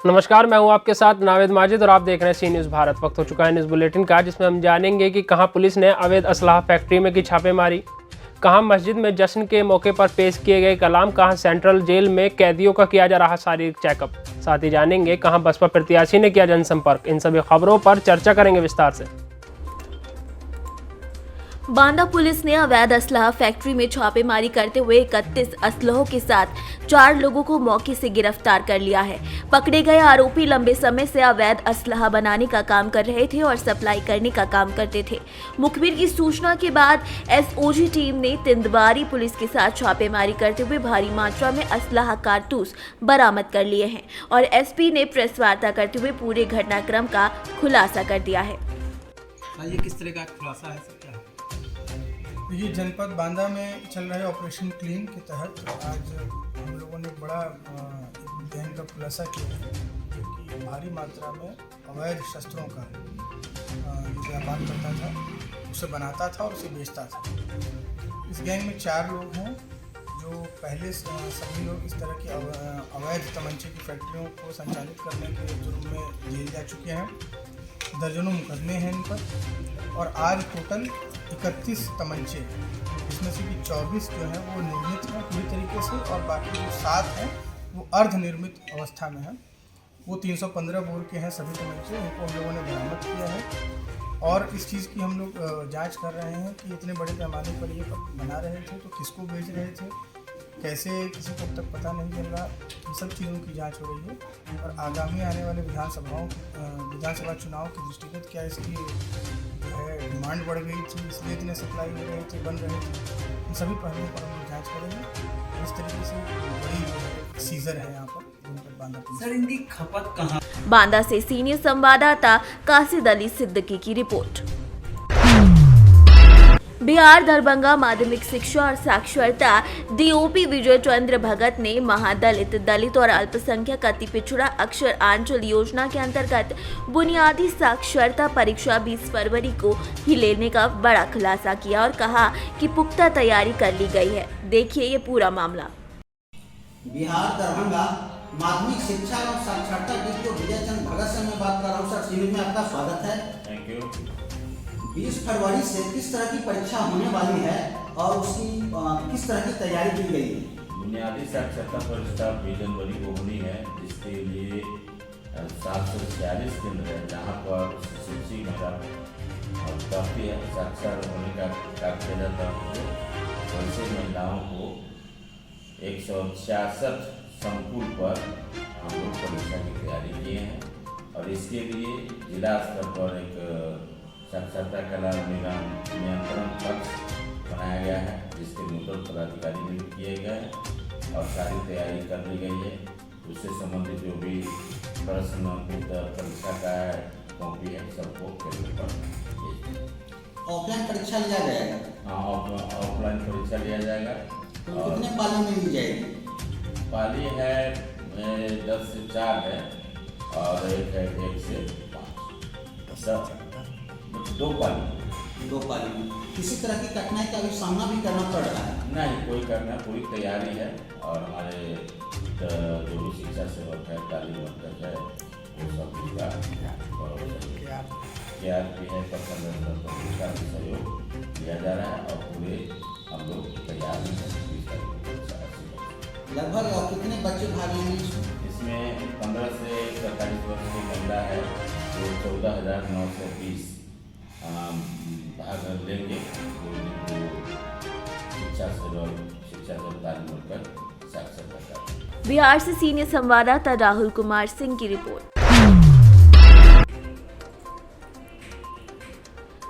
नमस्कार, मैं हूं आपके साथ नावेद माजिद और आप देख रहे हैं सी न्यूज़ भारत। वक्त हो चुका है न्यूज़ बुलेटिन का, जिसमें हम जानेंगे कि कहां पुलिस ने अवैध असलाह फैक्ट्री में की छापेमारी, कहां मस्जिद में जश्न के मौके पर पेश किए गए कलाम, कहां सेंट्रल जेल में कैदियों का किया जा रहा शारीरिक चेकअप। साथ ही जानेंगे कहां बसपा प्रत्याशी ने किया जनसंपर्क। इन सभी खबरों पर चर्चा करेंगे विस्तार से। बांदा पुलिस ने अवैध असलाह फैक्ट्री में छापेमारी करते हुए 31 असलहों के साथ 4 लोगों को मौके से गिरफ्तार कर लिया है। पकड़े गए आरोपी लंबे समय से अवैध असलाह बनाने का काम कर रहे थे और सप्लाई करने का काम करते थे। मुखबिर की सूचना के बाद एसओजी टीम ने तिंदवारी पुलिस के साथ छापेमारी करते हुए भारी मात्रा में असलाह कारतूस बरामद कर लिए हैं और एसपी ने प्रेस वार्ता करते हुए पूरे घटनाक्रम का खुलासा कर दिया है। ये किस तरह का खुलासा है सर? क्या ये जनपद बांदा में चल रहे ऑपरेशन क्लीन के तहत आज हम लोगों ने बड़ा गहन का खुलासा किया है कि भारी मात्रा में अवैध शस्त्रों का व्यापार करता था, उसे बनाता था और उसे बेचता था। इस गैंग में 4 लोग हैं जो पहले सभी लोग इस तरह की अवैध तमंचे की फैक्ट्रियों को संचालित करने के जुर्म में जेल जा चुके हैं। दर्जनों मुकदमे हैं इन पर और आज टोटल 31 तमंचे, इसमें से कि 24 जो हैं वो निर्मित हैं पूरी तरीके से और बाकी जो 7 हैं वो अर्धनिर्मित अवस्था में हैं। वो 315 बोर के हैं सभी तमंचे, उनको हम लोगों ने बरामद किया है और इस चीज़ की हम लोग जांच कर रहे हैं कि इतने बड़े पैमाने पर ये बना रहे थे तो किसको बेच रहे थे, कैसे, किसी को अब तक पता नहीं चल रहा। इन सब चीज़ों की जांच हो रही है और आगामी आने वाले विधानसभा चुनाव के दृष्टिगत क्या इसकी जो है डिमांड बढ़ गई थी, इसलिए इतने सप्लाई हो रहे थे, बन रहे थे। इन सभी पहलुओं पर हम जाँच करेंगे। इस तरीके से बड़ी सीजर है यहाँ पर बांदा पुलिस। सर, इनकी खपत कहाँ? बांदा से सीनियर संवाददाता कासिद अली सिद्दीकी की रिपोर्ट। बिहार दरभंगा माध्यमिक शिक्षा और साक्षरता डीओपी विजय चंद्र भगत ने महादलित, दलित और अल्पसंख्यक अति पिछड़ा अक्षर आंचल योजना के अंतर्गत बुनियादी साक्षरता परीक्षा 20 फरवरी को ही लेने का बड़ा खुलासा किया और कहा कि पुख्ता तैयारी कर ली गई है। देखिए ये पूरा मामला। बिहार दरभंगा माध्यमिक शिक्षा और साक्षरता डीओपी विजय चंद्र भगत से मैं बात कर रहा हूँ। सर, शिविर में आपका स्वागत है। Thank you. 20 फरवरी से किस तरह की परीक्षा होने वाली है और उसकी किस तरह की तैयारी की गई है? बुनियादी साक्षरता परीक्षा 20 जनवरी को होनी है, जिसके लिए 746 केंद्र है जहाँ पर शिक्षित महिला काफ़ी साक्षर होने का काम किया जाता है। वैसे महिलाओं को 166 संकुल पर हम लोग परीक्षा की तैयारी किए हैं और इसके लिए जिला स्तर पर एक साक्षरता कला नियंत्रण कक्ष बनाया गया है, जिसके नोडल पदाधिकारी नियुक्त किए गए हैं और सारी तैयारी कर ली गई है। उससे संबंधित जो भी प्रश्न परीक्षा का कॉपी है सबको केंद्र पर ऑफलाइन परीक्षा लिया जाएगा? हाँ, ऑफलाइन परीक्षा लिया जाएगा। तो कितने पाली में ली जाएगी? पाली है 10 से 4 है और एक है 1 से 5। 2 पाली में किसी तरह की कठिनाई का भी सामना भी करना पड़ रहा है? नहीं, कोई करना, पूरी तैयारी है और हमारे जो भी शिक्षा सेवक है, तालीम वर्कर है, वो सब का KRP है, उसका भी सहयोग लिया जा रहा है और पूरे हम लोग तैयार हैं। लगभग कितने बच्चे भाग लेंगे इसमें? 15 से 45 वर्ष की महिला है जो 14,920 भाग लेंगे। शिक्षा से तालीम वर्कर साक्षरता। बिहार से सीनियर संवाददाता राहुल कुमार सिंह की रिपोर्ट।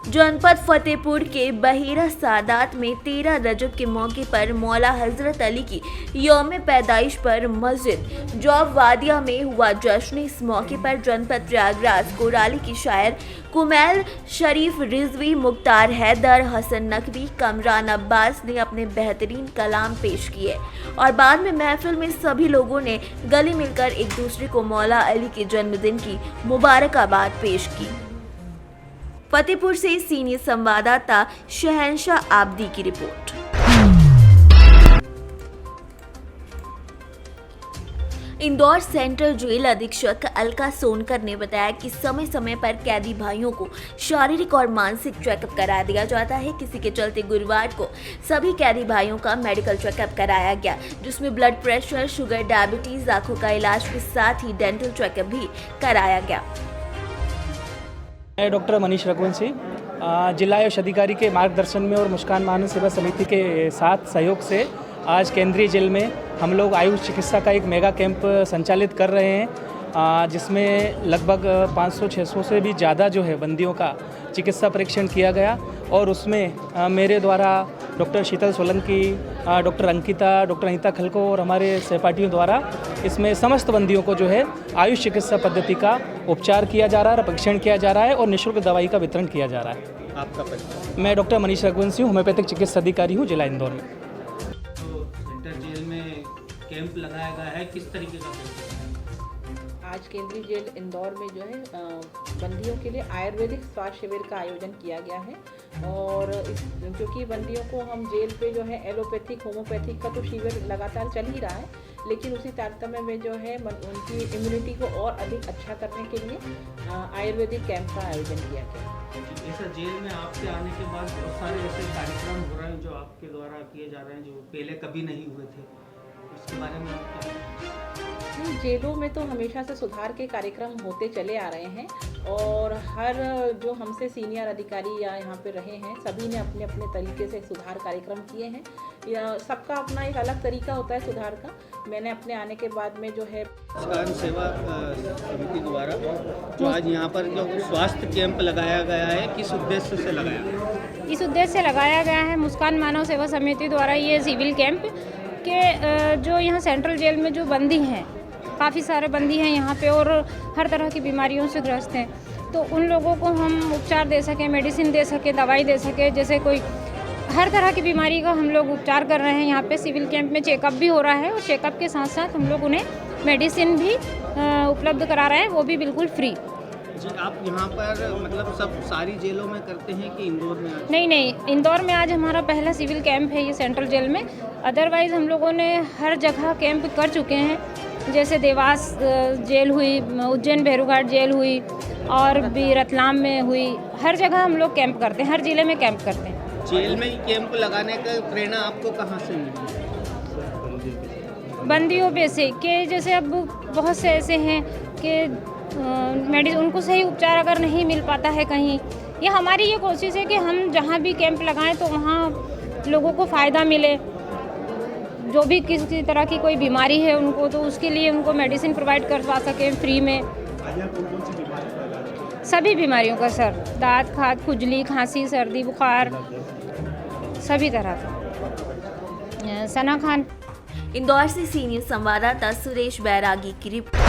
जनपद फतेहपुर के बहेरा सादात में 13 रजब के मौके पर मौला हजरत अली की यौम पैदाइश पर मस्जिद जौब वादिया में हुआ जश्न। इस मौके पर जनपद प्रयागराज कोराली की शायर कुमैल शरीफ रिजवी, मुख्तार हैदर, हसन नकवी, कमरान अब्बास ने अपने बेहतरीन कलाम पेश किए और बाद में महफिल में सभी लोगों ने गले मिलकर एक दूसरे को मौला अली के जन्मदिन की मुबारकबाद पेश की। फतेहपुर से सीनियर संवाददाता शहनशाह आबदी की रिपोर्ट। इंदौर सेंट्रल जेल अधीक्षक अलका सोनकर ने बताया कि समय समय पर कैदी भाइयों को शारीरिक और मानसिक चेकअप करा दिया जाता है। किसी के चलते गुरुवार को सभी कैदी भाइयों का मेडिकल चेकअप कराया गया, जिसमें ब्लड प्रेशर, शुगर, डायबिटीज, आंखों का इलाज के साथ ही डेंटल चेकअप भी कराया गया। मैं डॉक्टर मनीष रघुवंशी जिला आयुष अधिकारी के मार्गदर्शन में और मुस्कान मानव सेवा समिति के साथ सहयोग से आज केंद्रीय जेल में हम लोग आयुष चिकित्सा का एक मेगा कैंप संचालित कर रहे हैं, जिसमें लगभग 500-600 से भी ज़्यादा जो है बंदियों का चिकित्सा परीक्षण किया गया। और उसमें मेरे द्वारा डॉक्टर शीतल सोलंकी, डॉक्टर अंकिता, डॉक्टर अनिता खलको और हमारे सहपाठियों द्वारा इसमें समस्त बंदियों को जो है आयुष चिकित्सा पद्धति का उपचार किया जा रहा है, परीक्षण किया जा रहा है और निःशुल्क दवाई का वितरण किया जा रहा है। आपका परिचय? मैं डॉक्टर मनीष रघुवंशी हूँ, होम्योपैथिक चिकित्सा अधिकारी हूँ जिला इंदौर में। तो सेंट्रल जेल में कैंप लगाया गया है, किस तरीके का कैंप? आज केंद्रीय जेल इंदौर में जो है बंदियों के लिए आयुर्वेदिक स्वास्थ्य शिविर का आयोजन किया गया है। और क्योंकि बंदियों को हम जेल पे जो है एलोपैथिक, होम्योपैथिक का तो शिविर लगातार चल ही रहा है, लेकिन उसी तारतम्य में जो है उनकी इम्यूनिटी को और अधिक अच्छा करने के लिए आयुर्वेदिक कैंप का आयोजन किया गया। ऐसा जेल में आपके आने के बाद बहुत सारे ऐसे कार्यक्रम हो रहे हैं जो आपके द्वारा किए जा रहे हैं, जो पहले कभी नहीं हुए थे, उसके बारे में आपका? जेलों में तो हमेशा से सुधार के कार्यक्रम होते चले आ रहे हैं और हर जो हमसे सीनियर अधिकारी या यहाँ पे रहे हैं सभी ने अपने अपने तरीके से सुधार कार्यक्रम किए हैं। या सबका अपना एक अलग तरीका होता है सुधार का। मैंने अपने आने के बाद में जो है मुस्कान सेवा समिति द्वारा जो आज यहाँ पर जो स्वास्थ्य कैंप लगाया गया है, किस उद्देश्य से लगाया गया? इस उद्देश्य से लगाया गया है मुस्कान मानव सेवा समिति द्वारा ये सिविल कैंप के जो यहाँ सेंट्रल जेल में जो बंदी हैं, काफ़ी सारे बंदी हैं यहाँ पे और हर तरह की बीमारियों से ग्रस्त हैं, तो उन लोगों को हम उपचार दे सकें, मेडिसिन दे सकें, दवाई दे सकें। जैसे कोई हर तरह की बीमारी का हम लोग उपचार कर रहे हैं। यहाँ पे सिविल कैंप में चेकअप भी हो रहा है और चेकअप के साथ साथ हम लोग उन्हें मेडिसिन भी उपलब्ध करा रहे हैं, वो भी बिल्कुल फ्री। जी, आप यहाँ पर मतलब सब सारी जेलों में करते हैं कि इंदौर में? नहीं, इंदौर में आज हमारा पहला सिविल कैंप है ये सेंट्रल जेल में। अदरवाइज़ हम लोगों ने हर जगह कैंप कर चुके हैं, जैसे देवास जेल हुई, उज्जैन भेरूघाट जेल हुई और भी रतलाम में हुई। हर जगह हम लोग कैंप करते हैं, हर ज़िले में कैंप करते हैं। जेल में ही कैंप लगाने का प्रेरणा आपको कहाँ से मिली? बंदियों पे से कि जैसे अब बहुत से ऐसे हैं कि उनको सही उपचार अगर नहीं मिल पाता है कहीं, ये हमारी ये कोशिश है कि हम जहाँ भी कैंप लगाएं तो वहाँ लोगों को फ़ायदा मिले। जो भी किसी तरह की कोई बीमारी है उनको, तो उसके लिए उनको मेडिसिन प्रोवाइड करवा सकें फ्री में। सभी बीमारियों का सर, दाँत, खाद, खुजली, खांसी, सर्दी, बुखार, सभी तरह का। सना खान। इंदौर से सीनियर संवाददाता सुरेश बैरागी की रिपोर्ट।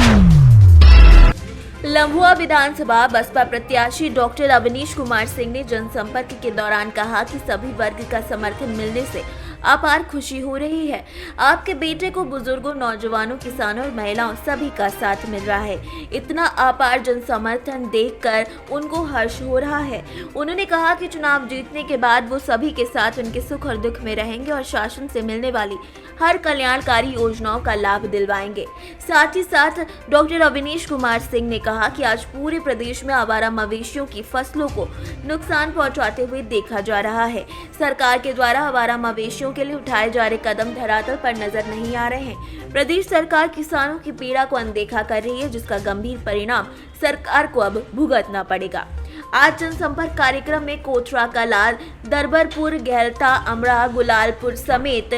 लम्बुआ विधानसभा बसपा प्रत्याशी डॉक्टर अवनीश कुमार सिंह ने जनसंपर्क के दौरान कहा कि सभी वर्ग का समर्थन मिलने से अपार खुशी हो रही है। आपके बेटे को बुजुर्गों, नौजवानों, किसानों और महिलाओं सभी का साथ मिल रहा है। इतना अपार जन समर्थन देखकर उनको हर्ष हो रहा है। उन्होंने कहा कि चुनाव जीतने के बाद वो सभी के साथ उनके सुख और दुख में रहेंगे और शासन से मिलने वाली हर कल्याणकारी योजनाओं का लाभ दिलवाएंगे। साथ ही साथ डॉक्टर अवनीश कुमार सिंह ने कहा कि आज पूरे प्रदेश में आवारा मवेशियों की फसलों को नुकसान पहुंचाते हुए देखा जा रहा है। सरकार के द्वारा आवारा मवेशियों के लिए उठाए जा रहे कदम धरातल पर नजर नहीं आ रहे हैं। प्रदेश सरकार किसानों की पीड़ा को अनदेखा कर रही है, जिसका गंभीर परिणाम सरकार को अब भुगतना पड़ेगा। आज जनसंपर्क कार्यक्रम में कोटरा कलाल, दरबरपुर, गहलता, अमरा, गुलालपुर समेत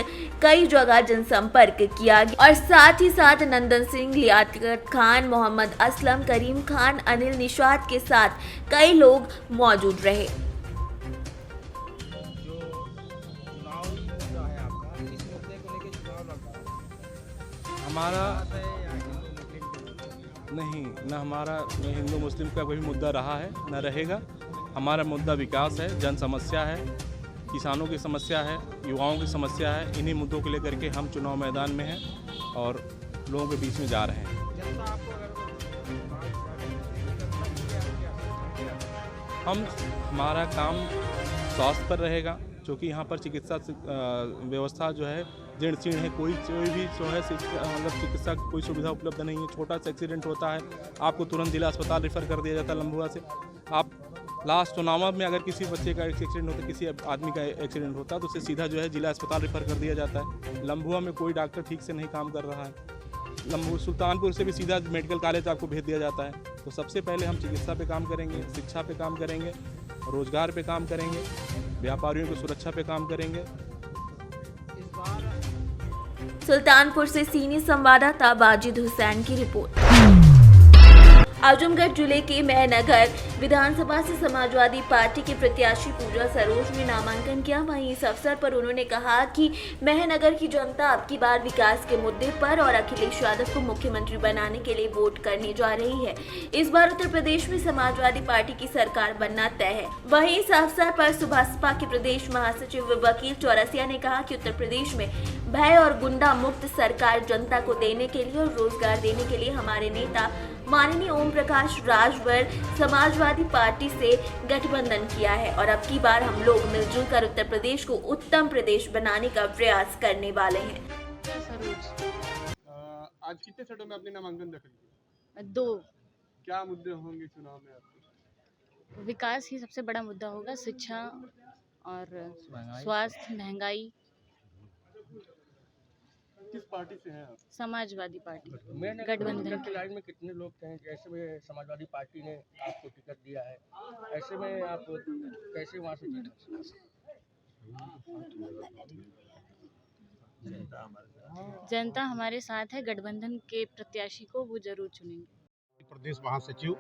कई जगह जनसंपर्क किया गया और साथ ही साथ नंदन सिंह, लियाकत खान, मोहम्मद असलम, करीम खान, अनिल निशात के साथ कई लोग मौजूद रहे। हमारा नहीं, न हमारा हिंदू मुस्लिम का कोई मुद्दा रहा है न रहेगा। हमारा मुद्दा विकास है, जन समस्या है, किसानों की समस्या है, युवाओं की समस्या है। इन्हीं मुद्दों को लेकर के हम चुनाव मैदान में हैं और लोगों के बीच में जा रहे हैं। हमारा काम स्वास्थ्य पर रहेगा, क्योंकि यहाँ पर चिकित्सा व्यवस्था जो है जीर्ण शीर्ण है। कोई भी जो है मतलब चिकित्सा की कोई सुविधा उपलब्ध नहीं है। छोटा सा एक्सीडेंट होता है आपको तुरंत जिला अस्पताल रेफर कर दिया जाता है लम्बुआ से। आप लास्ट चुनाव में अगर किसी बच्चे का एक्सीडेंट होता है, किसी आदमी का एक्सीडेंट होता है तो उसे सीधा जो है जिला अस्पताल रेफर कर दिया जाता है। लम्बुआ में कोई डॉक्टर ठीक से नहीं काम कर रहा है। लम्बू सुल्तानपुर से भी सीधा मेडिकल कॉलेज आपको भेज दिया जाता है। तो सबसे पहले हम चिकित्सा पे काम करेंगे, शिक्षा पे काम करेंगे, रोजगार पे काम करेंगे, व्यापारियों की सुरक्षा पे काम करेंगे। सुल्तानपुर से सीनियर संवाददाता बाजिद हुसैन की रिपोर्ट। आजमगढ़ जिले के महनगर विधानसभा से समाजवादी पार्टी के प्रत्याशी पूजा सरोज ने नामांकन किया। वहीं इस अवसर पर उन्होंने कहा कि महनगर की जनता अब की बार विकास के मुद्दे पर और अखिलेश यादव को मुख्यमंत्री बनाने के लिए वोट करने जा रही है। इस बार उत्तर प्रदेश में समाजवादी पार्टी की सरकार बनना तय है। वहीं इस अवसर पर सुभाषपा के प्रदेश महासचिव वकील चौरसिया ने कहा कि उत्तर प्रदेश में भय और गुंडा मुक्त सरकार जनता को देने के लिए और रोजगार देने के लिए हमारे नेता माननीय ओम प्रकाश राजभर समाजवादी पार्टी से गठबंधन किया है और अब की बार हम लोग मिलजुल कर उत्तर प्रदेश को उत्तम प्रदेश बनाने का प्रयास करने वाले हैं। आज कितने सीटों में आपने नामांकन दाखिल किया? 2। क्या मुद्दे होंगे चुनाव में आपके? विकास ही सबसे बड़ा मुद्दा होगा, शिक्षा और स्वास्थ्य, महंगाई। किस पार्टी से हैं आप? समाजवादी पार्टी गठबंधन की लाइन में कितने लोग थे? ऐसे में समाजवादी पार्टी ने आपको टिकट दिया है, ऐसे में आप कैसे वहाँ से जीते? जनता हमारे साथ है। गठबंधन के प्रत्याशी को वो जरूर चुनेंगे। प्रदेश महासचिव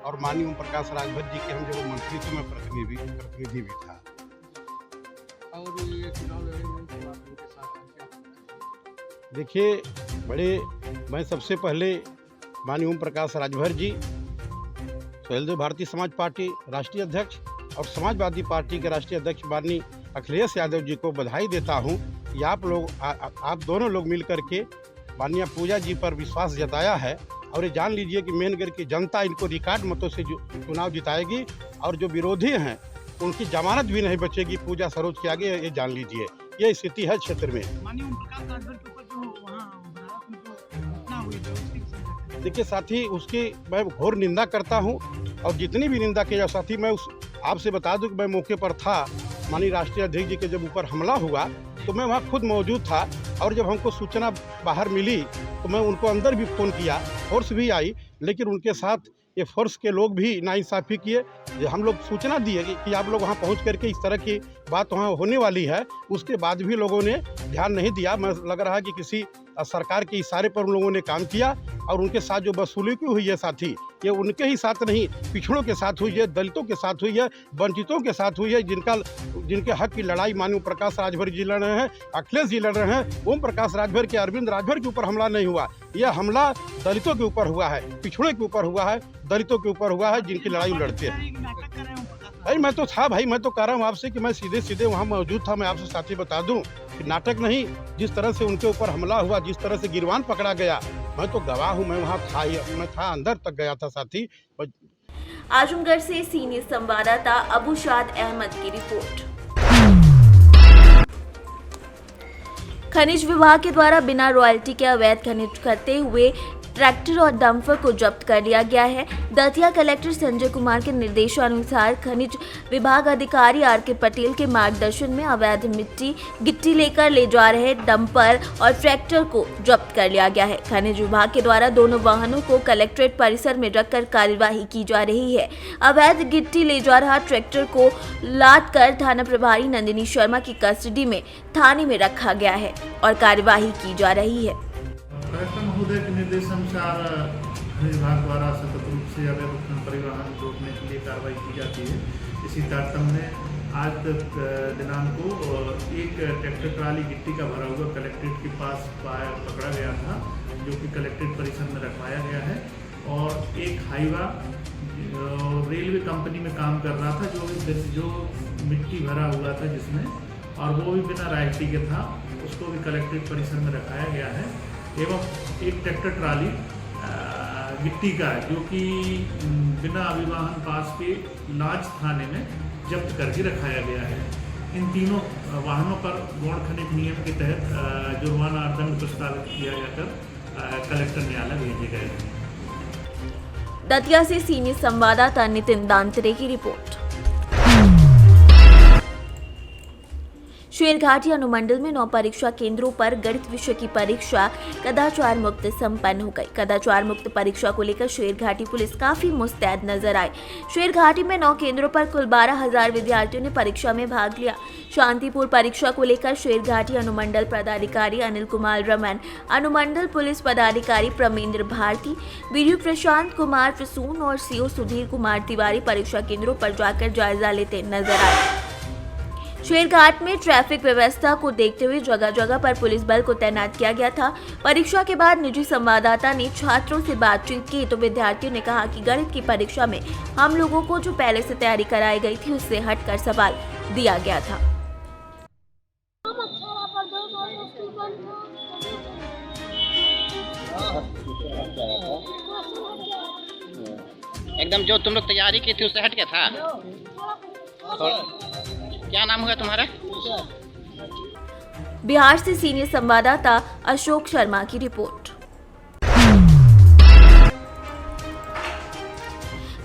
और माननीय ओम प्रकाश राजभर जी के हम जब मंत्री थे, मैं प्रतिनिधि भी था। और ये चुनाव लड़ेंगे तो आप उनके साथ देखिए, मैं सबसे पहले माननीय ओम प्रकाश राजभर जी, सुहेलदेव भारतीय समाज पार्टी राष्ट्रीय अध्यक्ष और समाजवादी पार्टी के राष्ट्रीय अध्यक्ष माननीय अखिलेश यादव जी को बधाई देता हूं कि आप दोनों लोग मिल करके माननीय पूजा जी पर विश्वास जताया है। और ये जान लीजिए कि मेहनगर की जनता इनको रिकॉर्ड मतों से चुनाव जिताएगी और जो विरोधी हैं उनकी जमानत भी नहीं बचेगी पूजा सरोज के आगे। ये जान लीजिए, ये स्थिति है क्षेत्र में। देखिए साथी, उसकी मैं घोर निंदा करता हूं और जितनी भी निंदा की जाए साथी, मैं आपसे बता दूं कि मैं मौके पर था। माननीय राष्ट्रीय अध्यक्ष जी के जब ऊपर हमला हुआ तो मैं वहां खुद मौजूद था और जब हमको सूचना बाहर मिली तो मैं उनको अंदर भी फ़ोन किया, फोर्स भी आई, लेकिन उनके साथ ये फोर्स के लोग भी नाइंसाफ़ी किए। हम लोग सूचना दिए कि आप लोग वहाँ पहुँच करके इस तरह की बात वहाँ होने वाली है, उसके बाद भी लोगों ने ध्यान नहीं दिया। मैं लग रहा है कि किसी सरकार के इशारे पर उन लोगों ने काम किया और उनके साथ जो बदसलूकी हुई है साथी, ये उनके ही साथ नहीं, पिछड़ों के साथ हुई है, दलितों के साथ हुई है, वंचितों के साथ हुई है, जिनके हक की लड़ाई माननीय प्रकाश राजभर जी लड़ रहे हैं, अखिलेश जी लड़ रहे हैं। ओम प्रकाश राजभर के, अरविंद राजभर के ऊपर हमला नहीं हुआ, यह हमला दलितों के ऊपर हुआ है, पिछड़ों के ऊपर हुआ है, दलितों के ऊपर हुआ है, जिनकी लड़ाई लड़ते हैं। भाई मैं तो था, भाई मैं तो कह रहा हूँ आपसे कि मैं सीधे वहाँ मौजूद था। मैं आपसे साथी बता दूं कि नाटक नहीं, जिस तरह से उनके ऊपर हमला हुआ, जिस तरह से गिरवान पकड़ा गया, मैं तो गवाह हूँ। मैं वहाँ था, मैं था, अंदर तक गया था साथी। आजमगढ़ से सीनियर संवाददाता अबूशाद अहमद की रिपोर्ट। खनिज विभाग के द्वारा बिना रॉयल्टी के अवैध खनिज करते हुए ट्रैक्टर और डंपर को जब्त कर लिया गया है। दतिया कलेक्टर संजय कुमार के निर्देशानुसार खनिज विभाग अधिकारी आर के पटेल के मार्गदर्शन में अवैध गिट्टी लेकर ले जा रहे डंपर और ट्रैक्टर को जब्त कर लिया गया है। खनिज विभाग के द्वारा दोनों वाहनों को कलेक्ट्रेट परिसर में रखकर कार्यवाही की जा रही है। अवैध गिट्टी ले जा रहा ट्रैक्टर को लाद कर थाना प्रभारी नंदिनी शर्मा की कस्टडी में थाने में रखा गया है और कार्यवाही की जा रही है। कलेक्टर महोदय के निर्देशानुसार विभाग द्वारा सतत रूप से अवैध उत्खनन परिवहन रोकने के लिए कार्रवाई की जाती है। इसी तारतम्य में आज दिनांक को एक ट्रैक्टर ट्राली गिट्टी का भरा हुआ कलेक्ट्रेट के पास पकड़ा गया था, जो कि कलेक्ट्रेट परिसर में रखवाया गया है। और एक हाईवा रेलवे कंपनी में काम कर रहा था, जो मिट्टी भरा हुआ था जिसमें, और वो भी बिना रॉयल्टी के था, उसको भी कलेक्ट्रेट परिसर में रखाया गया है। एवं एक ट्रैक्टर ट्राली गिट्टी का, जो कि बिना अभिवाहन पास के लाज थाने में जब्त करके रखाया गया है। इन तीनों वाहनों पर गौण खनिज नियम के तहत जुर्माना और दंड प्रस्तावित किया जाकर कलेक्टर न्यायालय भेजे गए हैं। दतिया से सीनियर संवाददाता नितिन दांतरे की रिपोर्ट। शेरघाटी अनुमंडल में 9 परीक्षा केंद्रों पर गणित विषय की परीक्षा कदाचार मुक्त संपन्न हो गई। कदाचार मुक्त परीक्षा को लेकर शेरघाटी पुलिस काफी मुस्तैद नजर आई। शेरघाटी में 9 केंद्रों पर कुल 12,000 विद्यार्थियों ने परीक्षा में भाग लिया। शांतिपूर्ण परीक्षा को लेकर शेरघाटी अनुमंडल पदाधिकारी अनिल कुमार रमन, अनुमंडल पुलिस पदाधिकारी प्रमेंद्र भारती, बीडीओ प्रशांत कुमार प्रसून और सीओ सुधीर कुमार तिवारी परीक्षा केंद्रों पर जाकर जायजा लेते नजर आए। शेरघाट में ट्रैफिक व्यवस्था को देखते हुए जगह जगह पर पुलिस बल को तैनात किया गया था। परीक्षा के बाद निजी संवाददाता ने छात्रों से बातचीत की तो विद्यार्थियों ने कहा कि गणित की परीक्षा में हम लोगों को जो पहले से तैयारी कराई गई थी उससे हटकर सवाल दिया गया था। एकदम जो तुम लोग तैयारी की थी उससे हट गया था। क्या नाम हुआ तुम्हारा? बिहार से सीनियर संवाददाता अशोक शर्मा की रिपोर्ट।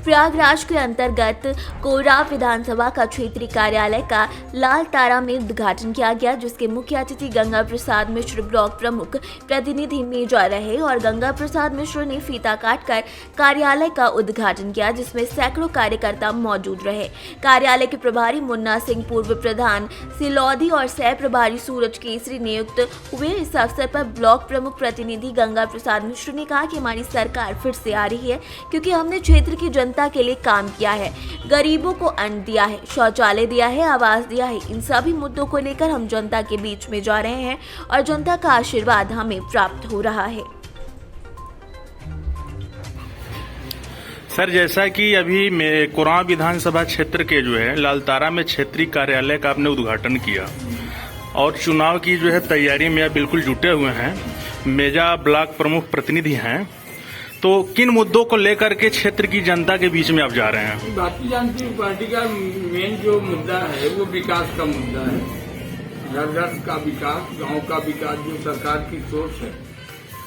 प्रयागराज के अंतर्गत कोराव विधानसभा का क्षेत्रीय कार्यालय का लाल तारा में उद्घाटन किया गया, जिसके मुख्य अतिथि गंगा प्रसाद मिश्र ब्लॉक प्रमुख प्रतिनिधि मेजर रहे और गंगा प्रसाद मिश्र ने फीता काटकर कार्यालय का उद्घाटन किया, जिसमें सैकड़ों कार्यकर्ता मौजूद रहे। कार्यालय के प्रभारी मुन्ना सिंह, पूर्व प्रधान सिलौदी और सह प्रभारी सूरज केसरी नियुक्त हुए। इस अवसर पर ब्लॉक प्रमुख प्रतिनिधि गंगा प्रसाद मिश्र ने कहा कि हमारी सरकार फिर से आ रही है, क्योंकि हमने क्षेत्र की जनता के लिए काम किया है, गरीबों को अन्न दिया है, शौचालय दिया है, आवास दिया है। इन सभी मुद्दों को लेकर हम जनता के बीच में जा रहे हैं और जनता का आशीर्वाद हमें प्राप्त हो रहा है। सर, जैसा कि अभी कोराव विधानसभा क्षेत्र के जो है लालतारा में क्षेत्रीय कार्यालय का आपने उद्घाटन किया और चुनाव की जो है तैयारी में आप बिल्कुल जुटे हुए हैं, मेजा ब्लॉक प्रमुख प्रतिनिधि हैं, तो किन मुद्दों को लेकर के क्षेत्र की जनता के बीच में आप जा रहे हैं? भारतीय जनता पार्टी का मेन जो मुद्दा है वो विकास का मुद्दा है। घर घर का विकास, गांव का विकास, जो सरकार की सोच है,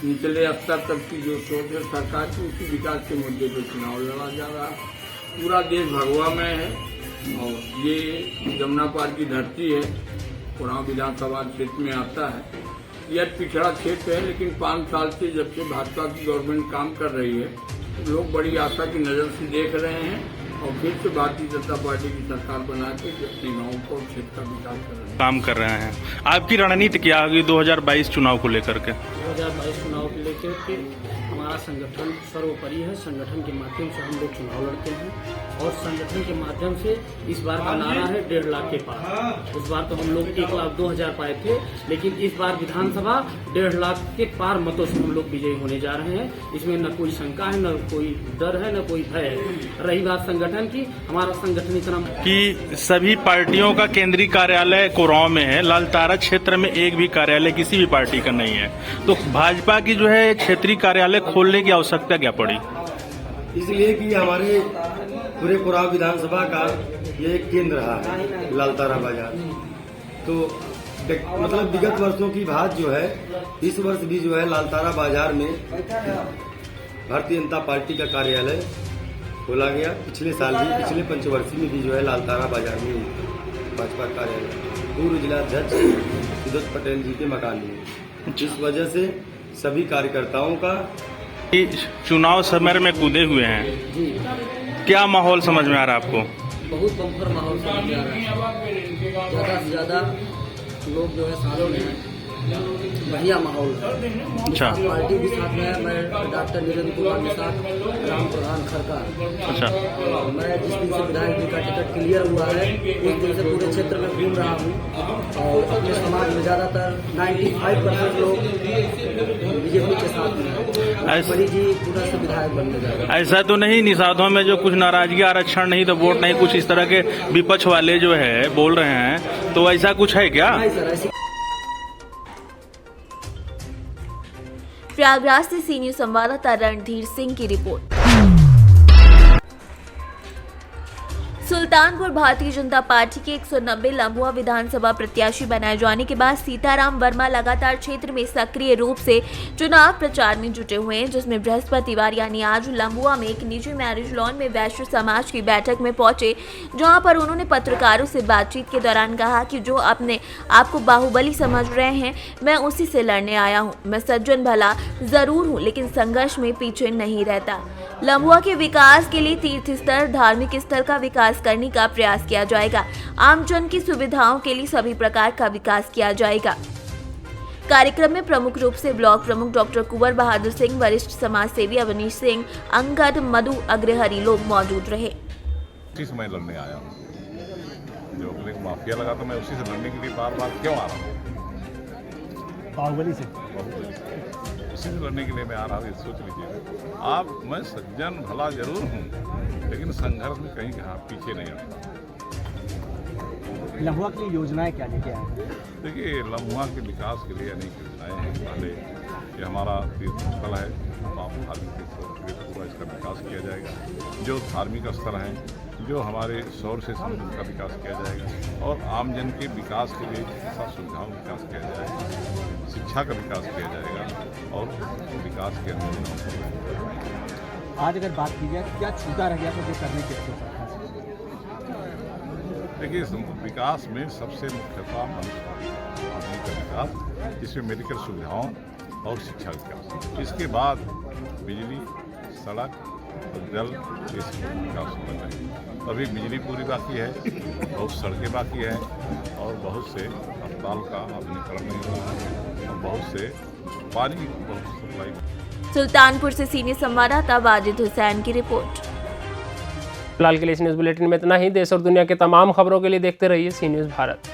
निचले स्तर तक की जो सोच है सरकार की, उसी विकास के मुद्दे पर चुनाव लड़ा जा रहा है। पूरा देश भगवामय है और ये जमुना पार की धरती है, कोराव विधानसभा क्षेत्र में आता है। यह पिछड़ा क्षेत्र है, लेकिन 5 साल से जब से भाजपा की गवर्नमेंट काम कर रही है, लोग बड़ी आशा की नज़र से देख रहे हैं और फिर से भारतीय जनता पार्टी की सरकार बना के अपने गाँव को क्षेत्र का विकास कर रहे हैं, काम कर रहे हैं। आपकी रणनीति क्या होगी 2022 चुनाव को लेकर के? 2022 चुनाव को लेकर के हमारा संगठन सर्वोपरि है। संगठन के माध्यम से हम लोग चुनाव लड़ते हैं और संगठन के माध्यम से इस बार का नारा है 1.5 लाख के पार। उस बार तो हम लोग 1,02,000 पाए थे, लेकिन इस बार विधानसभा 1.5 लाख के पार मतों से हम लोग विजयी होने जा रहे हैं। इसमें न कोई शंका है, न कोई डर है, न कोई भय है। रही बात संगठन की, हमारा संगठन इतना कि सभी पार्टियों का केंद्रीय कार्यालय कोराव में है, लालतारा क्षेत्र में एक भी कार्यालय किसी भी पार्टी का नहीं है, तो भाजपा की जो है क्षेत्रीय कार्यालय खोलने की आवश्यकता क्या पड़ी? इसलिए कि हमारे पूरे कोराव विधानसभा का ये एक केंद्र रहा है लालतारा बाजार। तो मतलब विगत वर्षों की बात जो है, इस वर्ष भी जो है लालतारा बाजार में भारतीय जनता पार्टी का कार्यालय खोला गया। पिछले साल भी, पिछले पंचवर्षीय में भी जो है लालतारा बाजार में भाजपा कार्यालय पूर्व जिलाध्यक्ष सुदत्त पटेल जी के मकान में। जिस वजह से सभी कार्यकर्ताओं का चुनाव समर में कूदे हुए हैं जी। क्या माहौल समझ में आ रहा है आपको? बहुत बम्पर माहौल समझ में आ रहा है। ज़्यादा से ज़्यादा लोग जो है सालों में बढ़िया माहौल है। अच्छा। पार्टी के साथ में मैं डॉक्टर नीरज कुमार के साथ राम प्रधान खरका। अच्छा। मैं जिस दिन से विधायक जी का टिकट क्लियर हुआ है उस दिन से पूरे क्षेत्र में घूम रहा हूँ और अपने समाज में ज़्यादातर 95% लोग बीजेपी के साथ में बड़ी जी पूरा से विधायक बनने जा रहे हैं। ऐसा तो नहीं निषादों में जो कुछ नाराजगी, आरक्षण नहीं तो वोट नहीं, कुछ इस तरह के विपक्ष वाले जो है बोल रहे हैं, तो ऐसा कुछ है क्या? नहीं सर, ऐसी प्रयागराज से सीनियर संवाददाता रणधीर सिंह की रिपोर्ट। सुल्तानपुर भारतीय जनता पार्टी के 190 लम्बुआ विधानसभा प्रत्याशी बनाए जाने के बाद सीताराम वर्मा लगातार क्षेत्र में सक्रिय रूप से चुनाव प्रचार में जुटे हुए हैं, जिसमें बृहस्पतिवार यानी आज लम्बुआ में एक निजी मैरिज लॉन में वैश्य समाज की बैठक में पहुंचे, जहां पर उन्होंने पत्रकारों से बातचीत के दौरान कहा कि जो अपने आप को बाहुबली समझ रहे हैं, मैं उसी से लड़ने आया हूं। मैं सज्जन भला जरूर हूं, लेकिन संघर्ष में पीछे नहीं रहता। लम्बुआ के विकास के लिए तीर्थ स्थल, धार्मिक स्थल का विकास करने का प्रयास किया जाएगा। आमजन की सुविधाओं के लिए सभी प्रकार का विकास किया जाएगा। कार्यक्रम में प्रमुख रूप से ब्लॉक प्रमुख डॉक्टर कुंवर बहादुर सिंह, वरिष्ठ समाज सेवी अवनीश सिंह, अंगद, मधु अग्रहरि लोग मौजूद रहे। उसी से मैं लड़ने आया हूँ, जो अगले माफिया लगा तो मैं उसी से लड़ने के लिए बार बार क्यों आ रहा हूँ? बाहुबली से उसी से लड़ने के लिए मैं आ रहा हूँ। सोच लीजिए आप, मैं सज्जन भला जरूर हूँ, लेकिन संघर्ष में कहीं पीछे नहीं हटता। लम्बुआ की योजनाएं क्या लेके आए हैं? देखिए, लम्बुआ के विकास के लिए अनेक योजनाएं हैं। पहले ये हमारा तीर्थ स्थल है, तमाम धार्मिक स्थल पूरा इसका विकास किया जाएगा। जो धार्मिक स्थल हैं, जो हमारे सौर से संबंध का विकास किया जाएगा, और आमजन के विकास के लिए शिक्षा सुविधाओं का विकास किया जाएगा, शिक्षा का विकास किया जाएगा, और विकास के आज अगर बात की जाए क्या छूटा रह गया तो जो करने की इच्छा? देखिए, विकास में सबसे मुख्यतः मनुष्य का विकास, जिसमें मेडिकल सुविधाओं और शिक्षा विकास, इसके बाद बिजली, सड़क और जल, इसका विकास होना चाहिए। अभी बिजली पूरी बाकी है, बहुत सड़कें बाकी हैं, और बहुत से अस्पताल का आधुनिकीकरण नहीं हुआ है, और बहुत से पानी बहुत सप्लाई। सुल्तानपुर से सीनियर संवाददाता वाजिद हुसैन की रिपोर्ट। फिलहाल के लिए इस न्यूज़ बुलेटिन में इतना ही। देश और दुनिया के तमाम खबरों के लिए देखते रहिए सी न्यूज़ भारत।